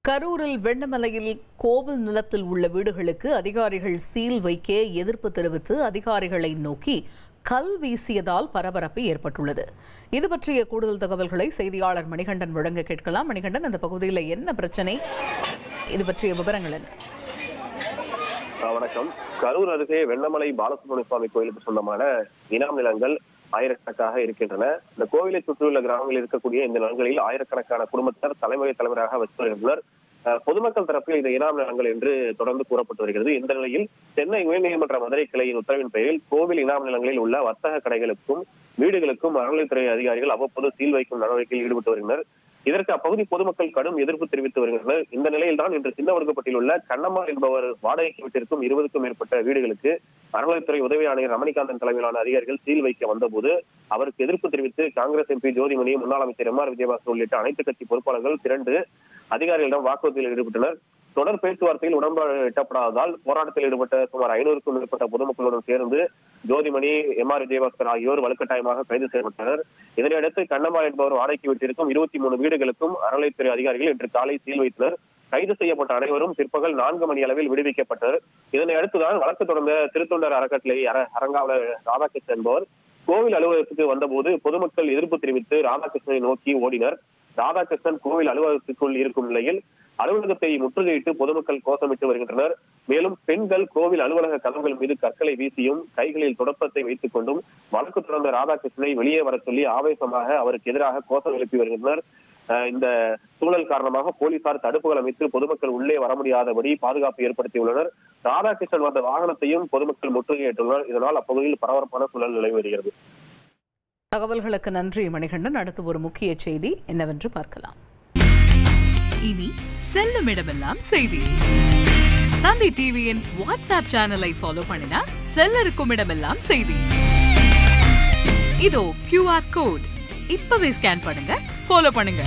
கரூரில் வெண்ணமலையில் கோவில் நிலத்தில் உள்ள வீடுகளுக்கு அதிகாரிகள் சீல் வைக்க எதிர்ப்பு தெரிவித்து அதிகாரிகளை நோக்கி கல் வீசியதால் பரபரப்பு ஏற்பட்டுள்ளது. இது பற்றிய கூடுதல் தகவல்களை செய்தியாளர் மணிகண்டன் வழங்க கேட்கலாம். மணிகண்டன், அந்த பகுதியில் என்ன பிரச்சனை? இது பற்றிய விவரங்கள் என்ன? வணக்கம். கரூர் அருகே வெண்ணமலை பாலசுப்ரமணிய சுவாமி கோயிலுக்கு சொந்தமான இனாம் நிலங்கள் ஆயிரக்கணக்காக இருக்கின்றன. இந்த கோவிலை சுற்றியுள்ள கிராமங்களில் இருக்கக்கூடிய இந்த நிலங்களில் ஆயிரக்கணக்கான குடும்பத்தினர் தலைமுறையாக வச்சு வருகின்றனர். பொதுமக்கள் தரப்பில் இந்த இனாம் நிலங்கள் என்று தொடர்ந்து கூறப்பட்டு வருகிறது. இந்த நிலையில் சென்னை உயர்நீதிமன்ற மதுரை கிளையின் உத்தரவின் பெயரில் கோவில் இனாம் நிலங்களில் உள்ள வர்த்தக கடைகளுக்கும் வீடுகளுக்கும் அறநிலைத்துறை அதிகாரிகள் அவ்வப்போது சீல் வைக்கும் நடவடிக்கையில் ஈடுபட்டு வருகின்றனர். இதற்கு அப்பகுதி பொதுமக்கள் கடும் எதிர்ப்பு தெரிவித்து வருகின்றனர். இந்த நிலையில் தான் இன்று சின்னவடுகப்பட்டில் உள்ள கண்ணம்மாள் என்பவர் வாடகைக்கு விட்டிருக்கும் 20க்கும் மேற்பட்ட வீடுகளுக்கு அறநிலைத்துறை உதவி ஆணையர் ரமணிகாந்தன் தலைமையிலான அதிகாரிகள் சீல் வைக்க வந்தபோது அவருக்கு எதிர்ப்பு தெரிவித்து காங்கிரஸ் எம்பி ஜோதிமணி, முன்னாள் அமைச்சர் எம்.ஆர். விஜயபாஸ்கர் உள்ளிட்ட அனைத்து கட்சி பொறுப்பாளர்கள் திரண்டு அதிகாரிகளிடம் வாக்குறுதியில் ஈடுபட்டனர். தொடர் பேச்சுவார்த்தையில் உடன்பாடு எட்டப்படாததால் போராட்டத்தில் ஈடுபட்ட சுமார் 500க்கும் மேற்பட்ட பொதுமக்களுடன் சேர்ந்து ஜோதிமணி, எம்.ஆர். விஜயபாஸ்கர் ஆகியோர் வலுக்கட்டாயமாக கைது செய்யப்பட்டனர். இதனையடுத்து கண்ணம்மாள் என்பவர் வாடகைக்கு விட்டிருக்கும் 23 வீடுகளுக்கும் அறநிலைத்துறை அதிகாரிகள் இன்று காலை சீல் வைத்தனர். கைது செய்யப்பட்ட அனைவரும் பிற்பகல் 4 மணி அளவில் விடுவிக்கப்பட்டனர். இதனை அடுத்துதான் வழக்கு தொடர்ந்த திருத்தொண்டர் அறக்கட்டளை அரங்காவலர் ராதாகிருஷ்ணன் என்பவர் கோவில் அலுவலகத்துக்கு வந்தபோது பொதுமக்கள் எதிர்ப்பு தெரிவித்து ராதாகிருஷ்ணனை நோக்கி ஓடினர். ராதாகிருஷ்ணன் கோவில் அலுவலகத்துக்குள் இருக்கும் நிலையில் அலுவலகத்தை முற்றுகையிட்டு பொதுமக்கள் கோஷமிட்டு வருகின்றனர். மேலும் பெண்கள் கோவில் அலுவலக கதவுகள் மீது கற்களை வீசியும் கைகளில் தொடப்பத்தை வைத்துக் கொண்டும் வழக்கு தொடர்ந்த ராதாகிருஷ்ணனை வெளியே வர சொல்லி ஆவேசமாக அவருக்கு எதிராக கோஷம் எழுப்பி வருகின்றனர். இந்த சூழல் காரணமாக போலீசார் தடுப்புகள் அமைத்து பொதுமக்கள் உள்ளே வர முடியாதபடி பாதுகாப்பு ஏற்படுத்தியுள்ளனர். ராதாகிருஷ்ணன் வந்த வாகனத்தையும் பொதுமக்கள் முற்றுகையிட்டுள்ளனர். இதனால் அப்பகுதியில் பரபரப்பான சூழல் நிலவி வருகிறது. தகவல்களுக்கு நன்றி மணிகண்டன். அடுத்து ஒரு முக்கிய செய்தி என்னவென்று பார்க்கலாம். இனி செல்லும் இடமெல்லாம் செய்தி. தந்தி டிவியின் வாட்ஸ்அப் சேனலை ஃபாலோ பண்ணினா செல்ல இருக்கும் இடமெல்லாம் செய்தி. இதோ QR கோட் இப்பவே ஸ்கேன் பண்ணுங்க, ஃபாலோ பண்ணுங்க.